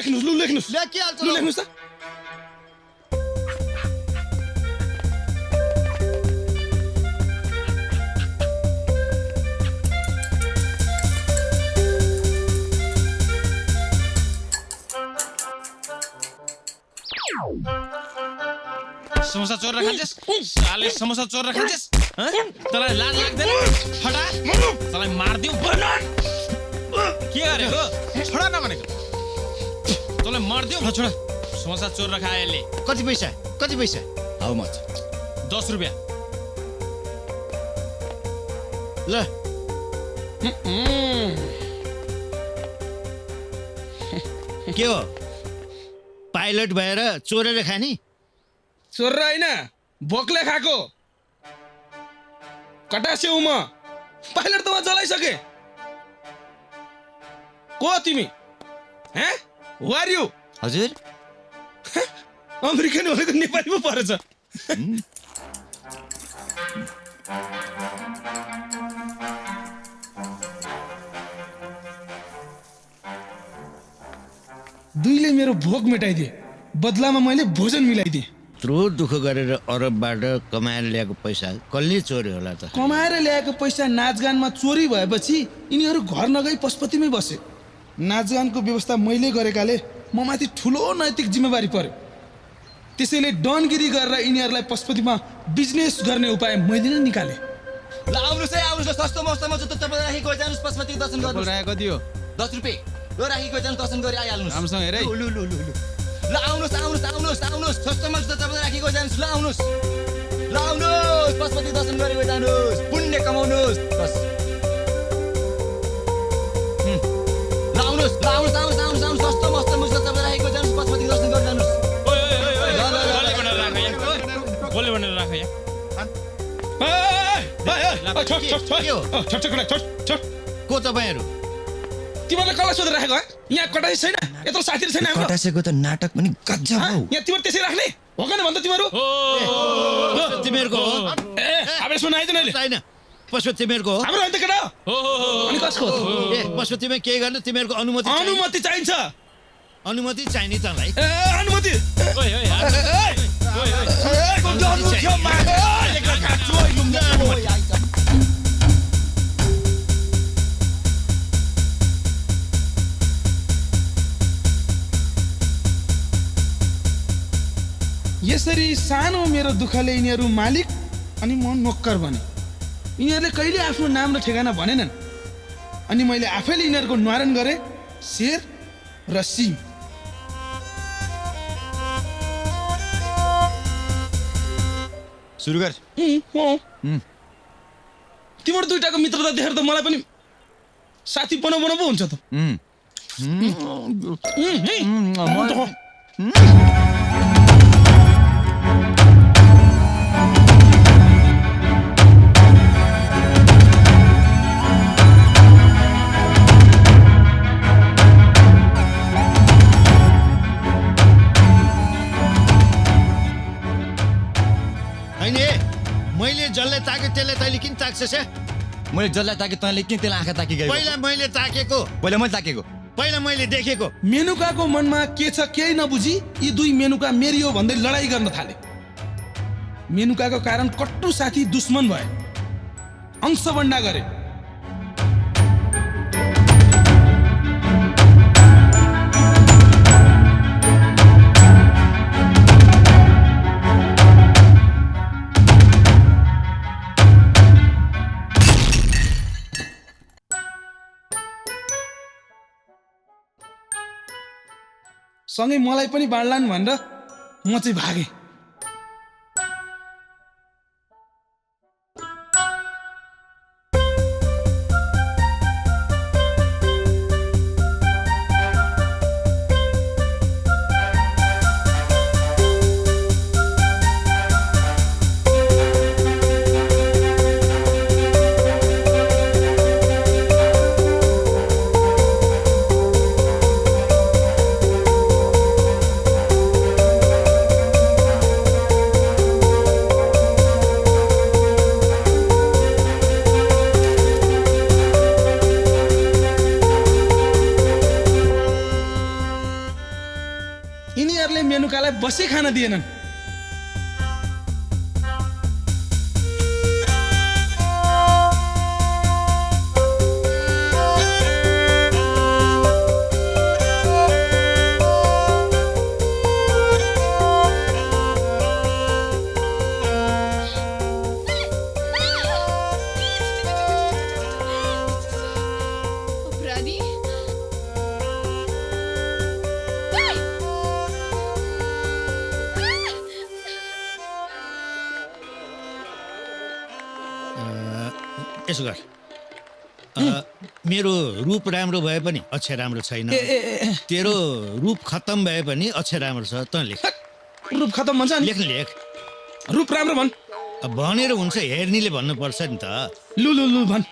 लेख्नुस् लु लेख्नुस् लेखिहाल्छु लु लेख्नुस् त समोसा चोर खान्छस् साले समोसा चोर खान्छस् तँलाई लाज लाग्दैन फटा तँलाई मार्दिउ के गरेको छोडा नभनेको तँलाई मार्दिउ छोडा समोसा चोर खाए यसले कति पैसा हाउ मच 10 रुपैयाँ ल के हो पाइलट भएर चोरेर खानी चोर होइन भोकले खाएको कटास्यौ म पाइलट त म जलाइसके को तिमी हैं हु आर यु हजुर अमेरिकन भनेको नेपाली पो परेछ दुईले मेरो भोक मेटाइदिए बदलामा मैले भोजन मिलाइदिए यत्रो दुःख गरेर अरबबाट कमाएर ल्याएको पैसा कसले चोर्यो होला त कमाएर ल्याएको पैसा नाचगानमा चोरी भएपछि यिनीहरू घर नगई पशुपतिमै बसे नाचगानको व्यवस्था मैले गरेकाले म माथि ठुलो नैतिक जिम्मेवारी पर्यो त्यसैले डनगिरी गरेर यिनीहरूलाई पशुपतिमा बिजनेस गर्ने उपाय मैले नै निकालेँ ल आउनुस् है आउनुस् सस्तो मस्तोमा जुत्ता चप्पल राखी गइजानुस् पशुपति दर्शन गर्नुस् कति हो 10 रुपैयाँ ल राखी गइजानुस् दर्शन गरी आइहाल्नुस् राम्रोसँग हेर है ल आउनुस् सस्तोमा जुत्ता चप्पल राखी गइजानुस् ल आउनुस् पशुपति दर्शन गरी गइजानुस् पुण्य कमाउनुस् बस ल आउनुस् सस्तो मस्तोमा जुत्ता चप्पल राखी गइजानुस् पशुपति दर्शन गरी जानुस् बोले भनेर राख यहाँ को तपाईँहरू तिमीलाई कसलाई सोधेर राखेको यहाँ कटाई छैन यत्रो साथीहरू छैन हाम्रो कटासेको त नाटक पनि गजब हौ यहाँ तिमीहरू त्यसै राख्ने हो कि भन्छ तिमीहरू तिमीहरूको हो ए अब यसमा नआइदिनु अहिले होइन पशुपति तिमीहरूको हो हाम्रो होइन त केटा अनि कसको ए पशुपतिमा केही गर्न तिमीहरूको अनुमति अनुमति चाहिन्छ अनुमति चाहिने तँलाई ए अनुमति यसरी सानो मेरो दुःखले यिनीहरू मालिक अनि म नोक्कर बने यिनीहरूले कहिले आफ्नो नाम र ठेगाना भनेनन् अनि मैले आफैले यिनीहरूको निवारण गरेँ शेर र सिंह सुरु गर तिम्रो दुईटाको मित्रता देखेर त मलाई पनि साथी बनाउनु पो हुन्छ त मैले जसलाई ताके त्यसलाई तैँले किन ताक्छस् मैले जसलाई ताके तँले किन त्यसलाई आँखा ताकी गयो पहिला मैले ताकेको पहिला मैले ताकेको पहिला मैले देखेको मेनुकाको मनमा के छ केही नबुझी यी दुई मेनुका मेरी हो भन्दै लडाई गर्न थाले मेनुकाको कारण कट्टु साथी दुश्मन भए अंशबन्डा गरे सँगै मलाई पनि बाँड्लान् भनेर म चाहिँ भागेँ यिनीहरूले मेनुकालाई बसी खान दिएनन्। अपराधी यसो गर मेरो रूप राम्रो भए पनि अक्षर राम्रो छैन, तेरो रूप खत्तम भए पनि अक्षर राम्रो छ। तँ लेख, रूप खतम भन्छ नि, लेख लेख। रूप राम्रो भन्। भनेर हुन्छ, हेर्नेले भन्नुपर्छ नि त। लु लु लु भन्।